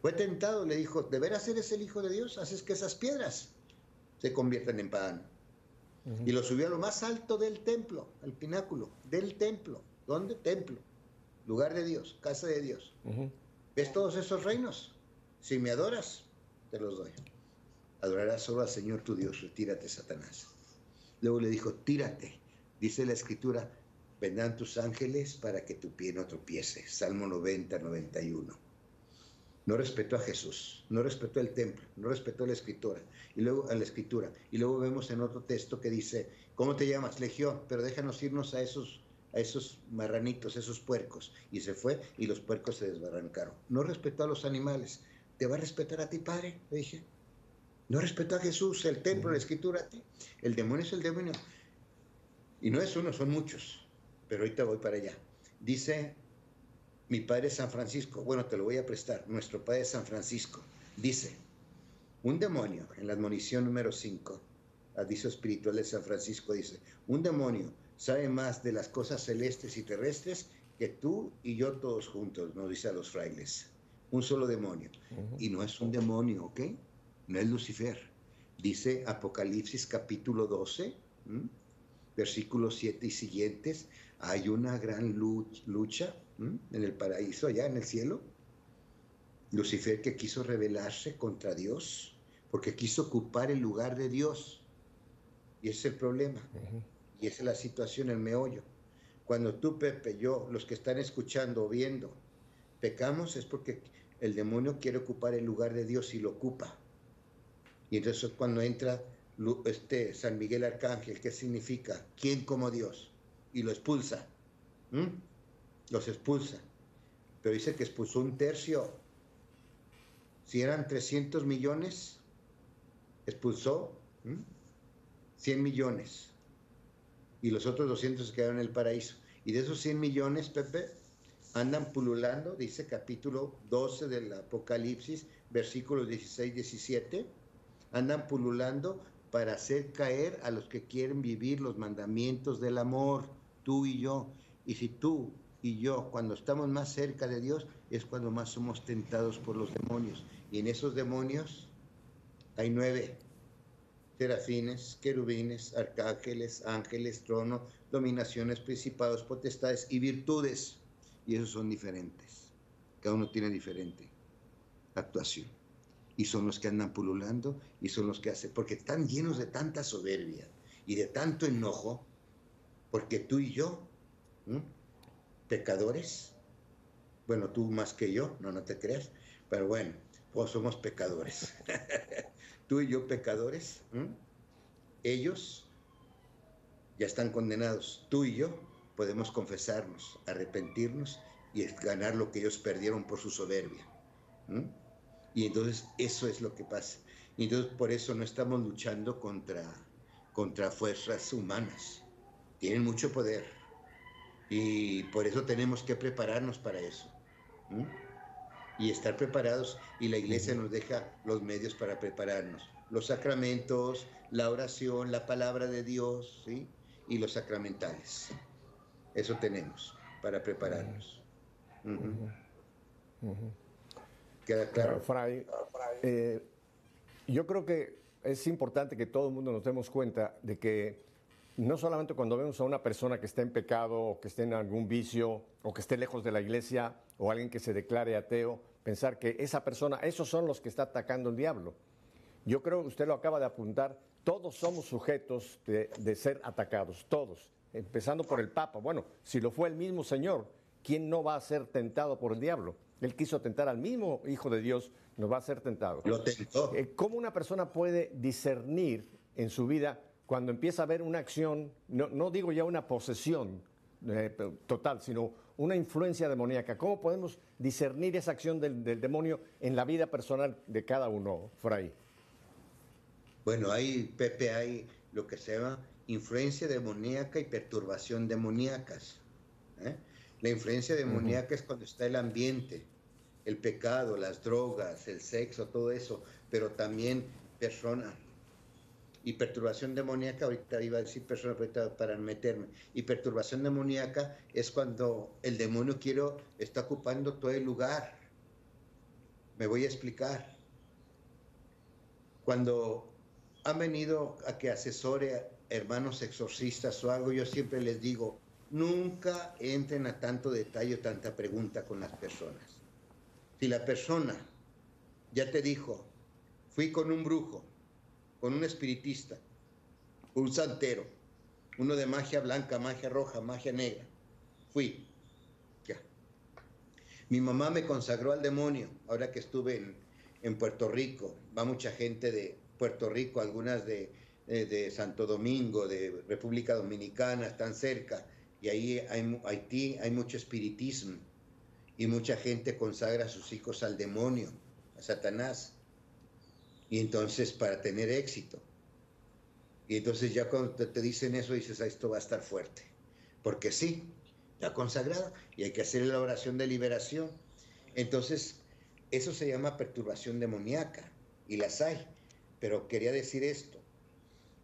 Fue tentado, le dijo, ¿de veras eres el Hijo de Dios? Haces que esas piedras se conviertan en pan. Y lo subió a lo más alto del templo, al pináculo del templo. ¿Dónde? Templo. Lugar de Dios, casa de Dios. ¿Ves todos esos reinos? Si me adoras, te los doy. Adorarás solo al Señor tu Dios, retírate, Satanás. Luego le dijo, tírate. Dice la Escritura, vendrán tus ángeles para que tu pie no tropiece. Salmo 90, 91. No respetó a Jesús, no respetó el templo, no respetó a la Escritura. Y luego vemos en otro texto que dice, ¿cómo te llamas? Legión, pero déjanos irnos a esos marranitos, esos puercos. Y se fue y los puercos se desbarrancaron. No respetó a los animales. ¿Te va a respetar a ti, Padre? Le dije. No respetó a Jesús, el templo, la Escritura a ti. El demonio es el demonio. Y no es uno, son muchos. Pero ahorita voy para allá. Dice mi padre San Francisco, bueno, te lo voy a prestar, nuestro padre San Francisco, dice, un demonio, en la admonición número 5, aviso espiritual de San Francisco, dice, un demonio sabe más de las cosas celestes y terrestres que tú y yo todos juntos, nos dice a los frailes. Un solo demonio. Y no es un demonio, ¿ok? No es Lucifer. Dice Apocalipsis capítulo 12, versículos 7 y siguientes, hay una gran lucha en el paraíso, allá en el cielo. Lucifer que quiso rebelarse contra Dios, porque quiso ocupar el lugar de Dios. Y ese es el problema. Y esa es la situación, el meollo. Cuando tú, Pepe, yo, los que están escuchando o viendo, pecamos es porque el demonio quiere ocupar el lugar de Dios y lo ocupa. Y entonces cuando entra San Miguel Arcángel, ¿qué significa? ¿Quién como Dios? Y lo expulsa. Los expulsa. Pero dice que expulsó un tercio. Si eran 300 millones, expulsó 100 millones. Y los otros 200 se quedaron en el paraíso. Y de esos 100 millones, Pepe, andan pululando, dice capítulo 12 del Apocalipsis, versículos 16, 17, andan pululando para hacer caer a los que quieren vivir los mandamientos del amor, tú y yo. Y si tú y yo, cuando estamos más cerca de Dios, es cuando más somos tentados por los demonios. Y en esos demonios hay 9 serafines, querubines, arcángeles, ángeles, trono, dominaciones, principados, potestades y virtudes. Y esos son diferentes. Cada uno tiene diferente actuación. Y son los que andan pululando y son los que hacen, porque están llenos de tanta soberbia y de tanto enojo, porque tú y yo, pecadores, bueno, tú más que yo, no te creas, pero bueno, pues somos pecadores. Tú y yo pecadores, ellos ya están condenados. Tú y yo podemos confesarnos, arrepentirnos y ganar lo que ellos perdieron por su soberbia. Y entonces eso es lo que pasa. Y entonces por eso no estamos luchando contra fuerzas humanas. Tienen mucho poder. Y por eso tenemos que prepararnos para eso. Y estar preparados, y la iglesia nos deja los medios para prepararnos. Los sacramentos, la oración, la palabra de Dios, ¿sí? Y los sacramentales. Eso tenemos para prepararnos. ¿Queda claro? Fray, yo creo que es importante que todo el mundo nos demos cuenta de que no solamente cuando vemos a una persona que está en pecado o que esté en algún vicio o que esté lejos de la iglesia o alguien que se declare ateo, pensar que esa persona, esos son los que está atacando el diablo. Yo creo que usted lo acaba de apuntar, todos somos sujetos de ser atacados, todos, empezando por el Papa. Bueno, si lo fue el mismo Señor, ¿quién no va a ser tentado por el diablo? Él quiso tentar al mismo Hijo de Dios, nos va a ser tentado. Lo tentó. ¿Cómo una persona puede discernir en su vida cuando empieza a ver una acción, no digo ya una posesión total, sino una influencia demoníaca? ¿Cómo podemos discernir esa acción del demonio en la vida personal de cada uno, Fray? Bueno, Pepe, hay lo que se llama influencia demoníaca y perturbación demoníacas. La influencia demoníaca es cuando está el ambiente, el pecado, las drogas, el sexo, todo eso, pero también persona. Y perturbación demoníaca, ahorita iba a decir persona para meterme, y perturbación demoníaca es cuando el demonio está ocupando todo el lugar. Me voy a explicar. Cuando han venido a que asesore a hermanos exorcistas o algo, yo siempre les digo, nunca entren a tanto detalle o tanta pregunta con las personas. Si la persona ya te dijo, fui con un brujo, con un espiritista, un santero, uno de magia blanca, magia roja, magia negra, fui, ya. Mi mamá me consagró al demonio, ahora que estuve en Puerto Rico, va mucha gente de Puerto Rico, algunas de Santo Domingo, de República Dominicana, están cerca, y ahí Haití hay mucho espiritismo, y mucha gente consagra a sus hijos al demonio, a Satanás, y entonces para tener éxito. Y entonces ya cuando te dicen eso, dices, esto va a estar fuerte, porque sí, está consagrado, y hay que hacer la oración de liberación. Entonces, eso se llama perturbación demoníaca, y las hay. Pero quería decir esto,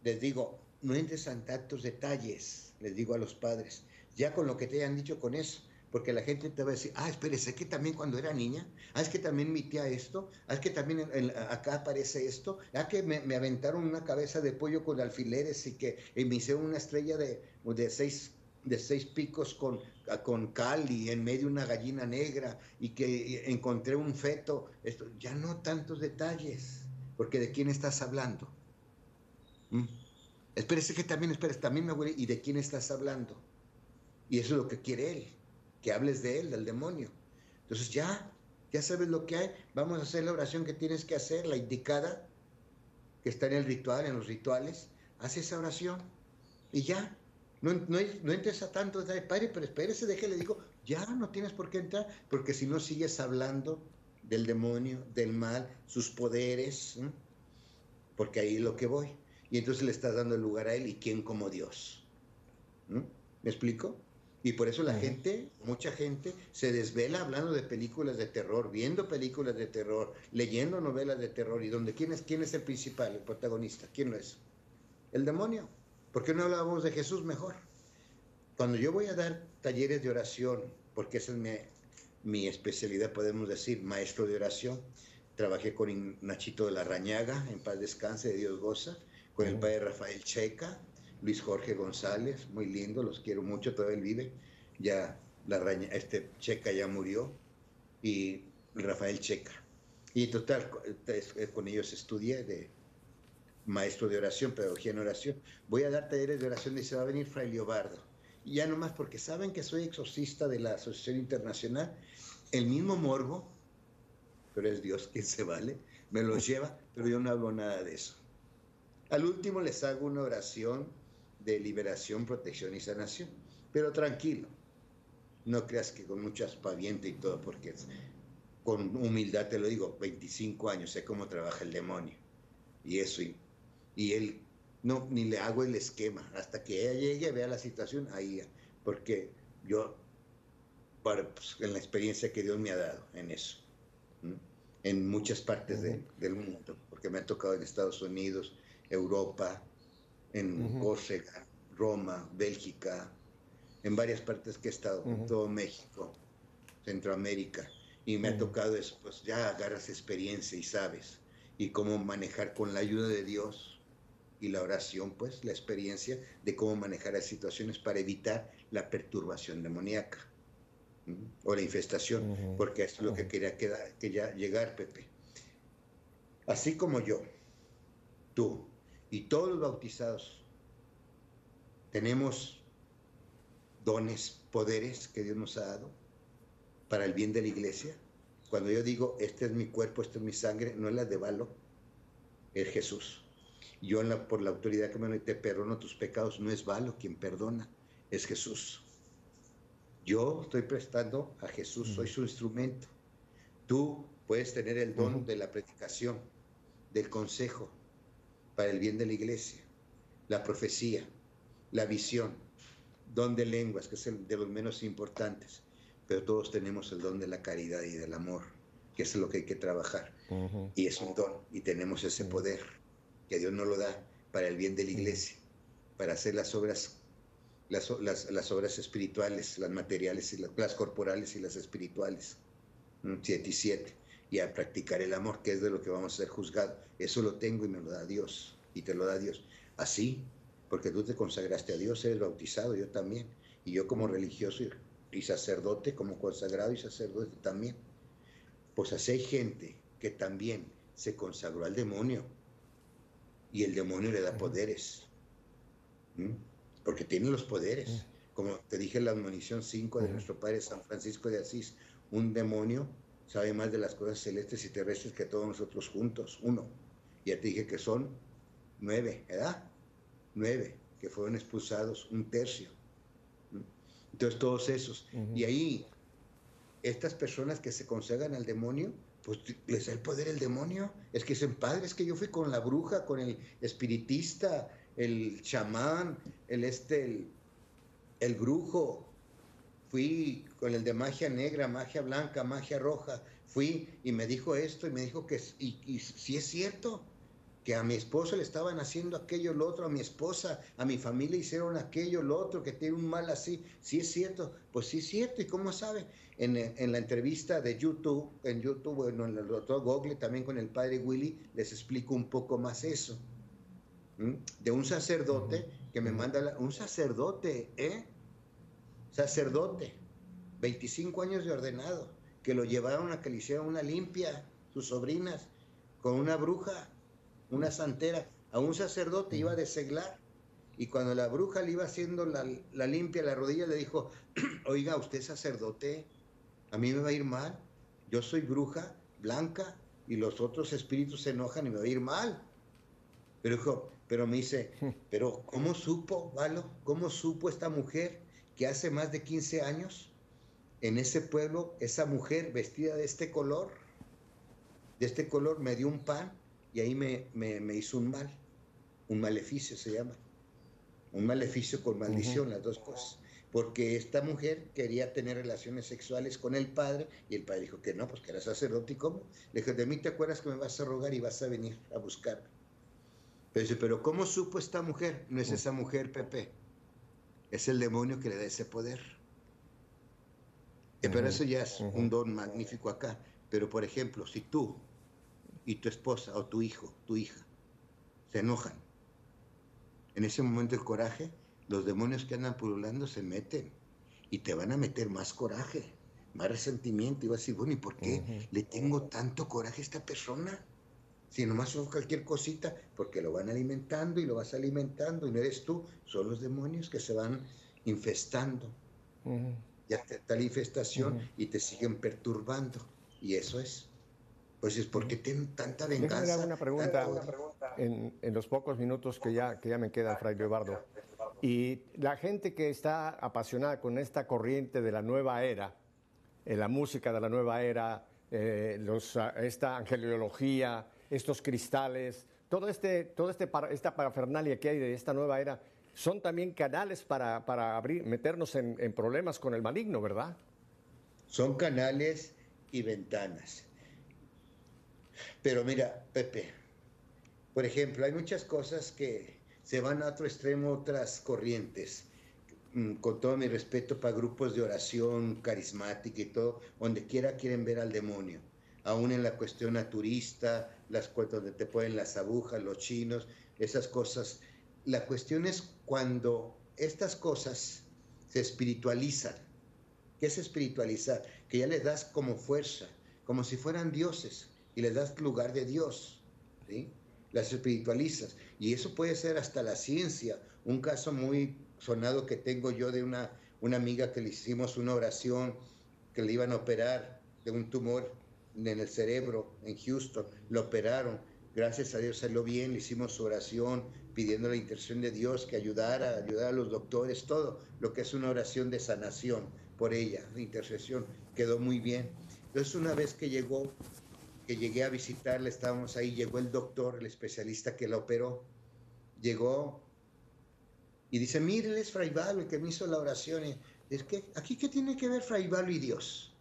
les digo, no entres en tantos detalles, les digo a los padres, ya con lo que te hayan dicho con eso, porque la gente te va a decir, espérese, que también cuando era niña, es que también mi tía esto, es que también acá aparece esto, que me aventaron una cabeza de pollo con alfileres y que me hicieron una estrella de 6 picos con cal y en medio una gallina negra y que encontré un feto, ya no tantos detalles. Porque ¿de quién estás hablando? Espérese que también me huele. ¿Y de quién estás hablando? Y eso es lo que quiere él, que hables de él, del demonio. Entonces ya sabes lo que hay. Vamos a hacer la oración que tienes que hacer, la indicada, que está en el ritual, en los rituales. Haz esa oración y ya. No entres a tanto detalle. Padre, pero espérese, déjale, digo, ya no tienes por qué entrar, porque si no sigues hablando del demonio, del mal, sus poderes, porque ahí es lo que voy. Y entonces le estás dando el lugar a él, y quién como Dios. ¿Me explico? Y por eso mucha gente se desvela hablando de películas de terror, viendo películas de terror, leyendo novelas de terror, y ¿quién es el principal, el protagonista? ¿Quién lo es? El demonio. ¿Por qué no hablábamos de Jesús mejor? Cuando yo voy a dar talleres de oración, porque esa es mi especialidad, podemos decir, maestro de oración. Trabajé con Nachito de la Rañaga, en paz descanse, de Dios goza, con el padre Rafael Checa, Luis Jorge González, muy lindo, los quiero mucho, todavía él vive. Ya Checa ya murió, y Rafael Checa. Y total, con ellos estudié de maestro de oración, pedagogía en oración. Voy a dar talleres de oración y se va a venir Fray Leobardo. Y ya nomás porque saben que soy exorcista de la Asociación Internacional, el mismo morbo, pero es Dios quien se vale, me los lleva, pero yo no hablo nada de eso. Al último les hago una oración de liberación, protección y sanación, pero tranquilo, no creas que con mucho aspaviento y todo, porque con humildad te lo digo, 25 años, sé cómo trabaja el demonio, y eso, y él, no, ni le hago el esquema, hasta que ella llegue, vea la situación, ahí, porque yo, en la experiencia que Dios me ha dado en eso, en muchas partes del mundo, porque me ha tocado en Estados Unidos, Europa, en Córcega, Roma, Bélgica, en varias partes que he estado, en todo México, Centroamérica, y me ha tocado eso, pues ya agarras experiencia y sabes, y cómo manejar con la ayuda de Dios y la oración, pues la experiencia de cómo manejar las situaciones para evitar la perturbación demoníaca o la infestación, porque eso es lo que quería llegar, Pepe. Así como yo, tú y todos los bautizados tenemos dones, poderes que Dios nos ha dado para el bien de la iglesia. Cuando yo digo, este es mi cuerpo, esta es mi sangre, no es la de Valo, es Jesús. Yo por la autoridad que me doy, te perdono tus pecados, no es Valo quien perdona, es Jesús. Yo estoy prestando a Jesús, soy su instrumento. Tú puedes tener el don de la predicación, del consejo, para el bien de la iglesia, la profecía, la visión, don de lenguas, que es el de los menos importantes, pero todos tenemos el don de la caridad y del amor, que es lo que hay que trabajar. Y es un don, y tenemos ese poder, que Dios nos lo da para el bien de la iglesia, para hacer las obras, las obras espirituales, las materiales, y las corporales y las espirituales, 7 y 7, y a practicar el amor, que es de lo que vamos a ser juzgados. Eso lo tengo y me lo da Dios, y te lo da Dios. Así, porque tú te consagraste a Dios, eres bautizado, yo también, y yo como religioso y sacerdote, como consagrado y sacerdote también. Pues así hay gente que también se consagró al demonio, y el demonio le da poderes, porque tiene los poderes. Como te dije en la admonición 5 de nuestro Padre San Francisco de Asís, un demonio sabe más de las cosas celestes y terrestres que todos nosotros juntos, uno. Ya te dije que son 9, ¿verdad? 9, que fueron expulsados, un tercio. Entonces todos esos. Y ahí, estas personas que se consagran al demonio, pues les da el poder el demonio. Es que dicen, padre, es que yo fui con la bruja, con el espiritista, el chamán, el brujo, fui con el de magia negra, magia blanca, magia roja, fui y me dijo esto y me dijo que, y si es cierto, que a mi esposo le estaban haciendo aquello, lo otro, a mi esposa, a mi familia hicieron aquello, lo otro, que tiene un mal así, si es cierto, pues sí es cierto, ¿y cómo sabe? En la entrevista de YouTube, bueno, en el doctor Google, también con el padre Willy, les explico un poco más eso, de un sacerdote que me manda, un sacerdote, sacerdote, 25 años de ordenado, que lo llevaron a que le hicieran una limpia, sus sobrinas, con una bruja, una santera, a un sacerdote iba de seglar, y cuando la bruja le iba haciendo la limpia a la rodilla, le dijo, oiga, usted es sacerdote, a mí me va a ir mal, yo soy bruja blanca, y los otros espíritus se enojan y me va a ir mal. Pero dijo, pero me dice, pero ¿cómo supo, Valo? ¿Cómo supo esta mujer que hace más de 15 años en ese pueblo, esa mujer vestida de este color me dio un pan y ahí me hizo un mal, un maleficio se llama, un maleficio con maldición, las dos cosas, porque esta mujer quería tener relaciones sexuales con el padre y el padre dijo que no, pues que era sacerdote. ¿Y cómo? Le dije, de mí te acuerdas que me vas a rogar y vas a venir a buscarme. Pero dice, pero ¿cómo supo esta mujer? No es esa mujer, Pepe, es el demonio que le da ese poder. Pero eso ya es un don magnífico acá. Pero, por ejemplo, si tú y tu esposa o tu hijo, tu hija, se enojan, en ese momento de coraje, los demonios que andan pululando se meten y te van a meter más coraje, más resentimiento. Y vas a decir, bueno, ¿y por qué le tengo tanto coraje a esta persona? Si nomás son cualquier cosita, porque lo van alimentando y lo vas alimentando y no eres tú, son los demonios que se van infestando. Ya está la infestación y te siguen perturbando. Y eso es. Pues es porque tienen tanta venganza. Déjame dar una pregunta en los pocos minutos que ya me quedan, Fray Leobardo. Y la gente que está apasionada con esta corriente de la nueva era, la música de la nueva era, esta angeliología, estos cristales, esta parafernalia que hay de esta nueva era, son también canales para meternos en problemas con el maligno, ¿verdad? Son canales y ventanas. Pero mira, Pepe, por ejemplo, hay muchas cosas que se van a otro extremo, otras corrientes. con todo mi respeto para grupos de oración carismática y todo, donde quiera quieren ver al demonio. Aún en la cuestión naturista, donde te ponen las agujas, los chinos, esas cosas. La cuestión es cuando estas cosas se espiritualizan. ¿Qué es espiritualizar? Que ya les das como fuerza, como si fueran dioses, y les das lugar de Dios, ¿sí? Las espiritualizas. Y eso puede ser hasta la ciencia. Un caso muy sonado que tengo yo de una amiga que le hicimos una oración, que le iban a operar de un tumor en el cerebro en Houston. Lo operaron. Gracias a Dios salió bien, le hicimos su oración, pidiendo la intercesión de Dios, que ayudar a los doctores, todo lo que es una oración de sanación por ella, de intercesión, quedó muy bien. Entonces una vez que llegué a visitarla, estábamos ahí, llegó el doctor, el especialista que la operó, llegó y dice, mire, él es Fray Valo, el que me hizo la oración. Y es que, ¿aquí qué tiene que ver Fray Valo y Dios?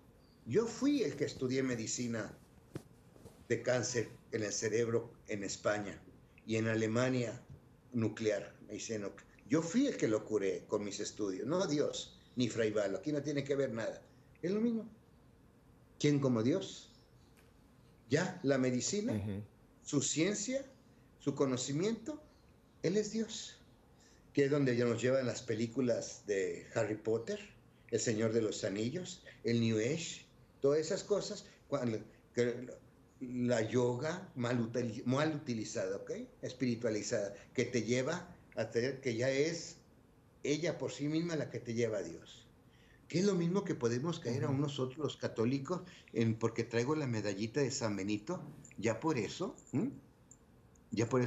Yo fui el que estudié medicina de cáncer en el cerebro en España y en Alemania nuclear. Me dice, no, yo fui el que lo curé con mis estudios, no Dios, ni Fray Valo, aquí no tiene que ver nada. Es lo mismo. ¿Quién como Dios? Ya, la medicina, su ciencia, su conocimiento, Él es Dios. Que es donde ya nos llevan las películas de Harry Potter, El Señor de los Anillos, el New Age, todas esas cosas, la yoga mal utilizada, ¿ok? Espiritualizada, que te lleva a tener, que ya es ella por sí misma la que te lleva a Dios. Que es lo mismo que podemos caer a nosotros los católicos, porque traigo la medallita de San Benito, ya por eso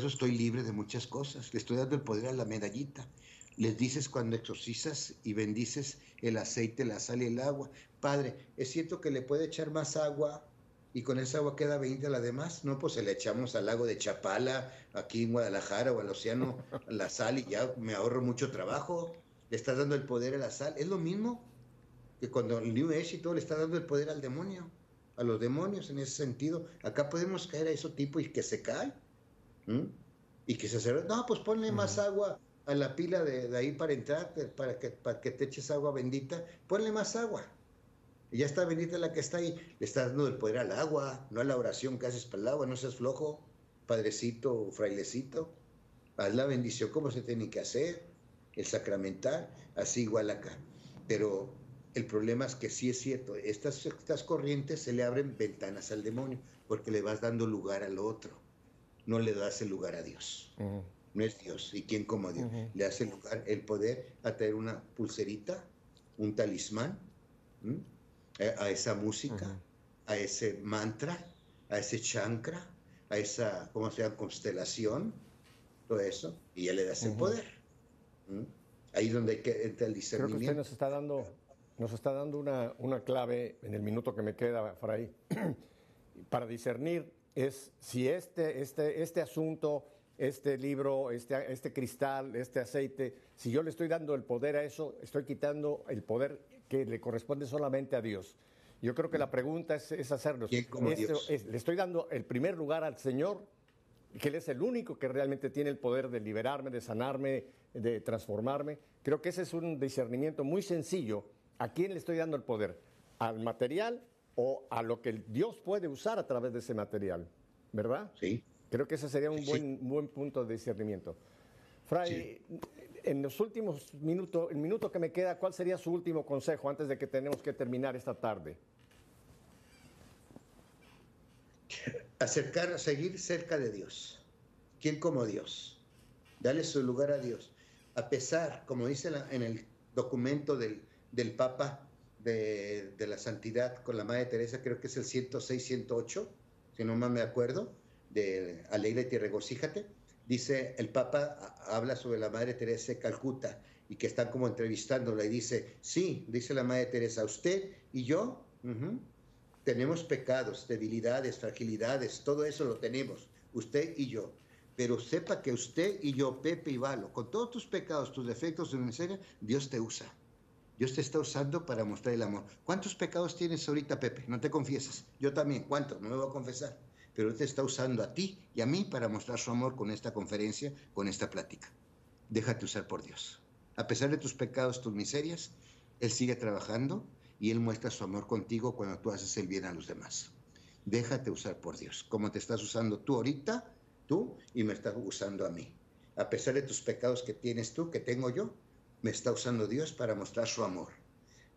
estoy libre de muchas cosas. Le estoy dando el poder a la medallita. Les dices cuando exorcizas y bendices el aceite, la sal y el agua. Padre, ¿es cierto que le puede echar más agua y con esa agua queda 20 a la demás? No, pues se le echamos al lago de Chapala, aquí en Guadalajara o al océano, la sal y ya me ahorro mucho trabajo. Le estás dando el poder a la sal. Es lo mismo que cuando el New Age y todo le está dando el poder al demonio, a los demonios en ese sentido. Acá podemos caer a ese tipo y que se cae. Y que se hace, no, pues ponle más agua a la pila de ahí para entrar, para que te eches agua bendita, ponle más agua. Y ya está bendita la que está ahí. Le estás dando el poder al agua, no a la oración que haces para el agua. No seas flojo, padrecito, frailecito. Haz la bendición como se tiene que hacer, el sacramental, así igual acá. Pero el problema es que sí es cierto, estas corrientes se le abren ventanas al demonio, porque le vas dando lugar al otro. No le das el lugar a Dios. No es Dios. ¿Y quién como Dios? Le hace el lugar, el poder a traer una pulserita, un talismán, a esa música, a ese mantra, a ese chankra, a esa, ¿cómo se llama? Constelación, todo eso, y ya le das el poder. Ahí es donde entra el discernimiento. Creo que usted nos está dando una clave en el minuto que me queda, Fray, para discernir. Es si este asunto, este libro, este cristal, este aceite, si yo le estoy dando el poder a eso, estoy quitando el poder que le corresponde solamente a Dios. Yo creo que la pregunta es hacerlo. Le estoy dando el primer lugar al Señor, que Él es el único que realmente tiene el poder de liberarme, de sanarme, de transformarme. Creo que ese es un discernimiento muy sencillo. ¿A quién le estoy dando el poder? ¿Al material o a lo que Dios puede usar a través de ese material? ¿Verdad? Sí. Creo que ese sería un buen punto de discernimiento. Fray, en los últimos minutos, el minuto que me queda, ¿cuál sería su último consejo antes de que tenemos que terminar esta tarde? Seguir cerca de Dios. ¿Quién como Dios? Dale su lugar a Dios. A pesar, como dice en el documento del Papa de la Santidad con la Madre Teresa, creo que es el 106, 108, si no más me acuerdo, de Alégrate y regocíjate. Dice, el Papa habla sobre la Madre Teresa de Calcuta y que están como entrevistándola y dice, sí, dice la Madre Teresa, usted y yo tenemos pecados, debilidades, fragilidades, todo eso lo tenemos, usted y yo. Pero sepa que usted y yo, Pepe y Valo, con todos tus pecados, tus defectos, tu miseria, Dios te usa. Dios te está usando para mostrar el amor. ¿Cuántos pecados tienes ahorita, Pepe? No te confiesas. Yo también. ¿Cuántos? No me voy a confesar. Pero Él te está usando a ti y a mí para mostrar su amor con esta conferencia, con esta plática. Déjate usar por Dios. A pesar de tus pecados, tus miserias, Él sigue trabajando y Él muestra su amor contigo cuando tú haces el bien a los demás. Déjate usar por Dios, como te estás usando tú ahorita, tú, y me estás usando a mí. A pesar de tus pecados que tienes tú, que tengo yo, me está usando Dios para mostrar su amor.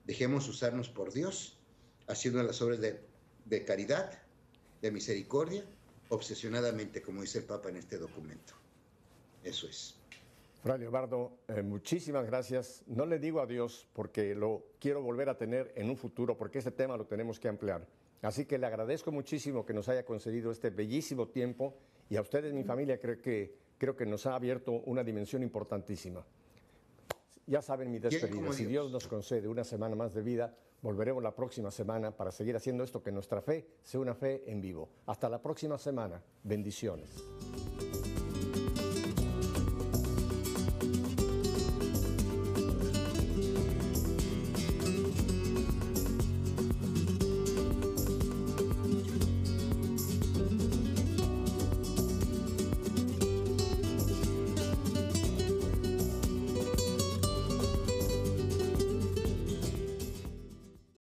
Dejemos usarnos por Dios, haciendo las obras de caridad, de misericordia, obsesionadamente, como dice el Papa en este documento. Eso es. Fray Leobardo, muchísimas gracias. No le digo adiós porque lo quiero volver a tener en un futuro, porque este tema lo tenemos que ampliar. Así que le agradezco muchísimo que nos haya concedido este bellísimo tiempo y a ustedes, mi familia, creo que nos ha abierto una dimensión importantísima. Ya saben mi despedida. Si Dios nos concede una semana más de vida, volveremos la próxima semana para seguir haciendo esto, que nuestra fe sea una fe en vivo. Hasta la próxima semana. Bendiciones.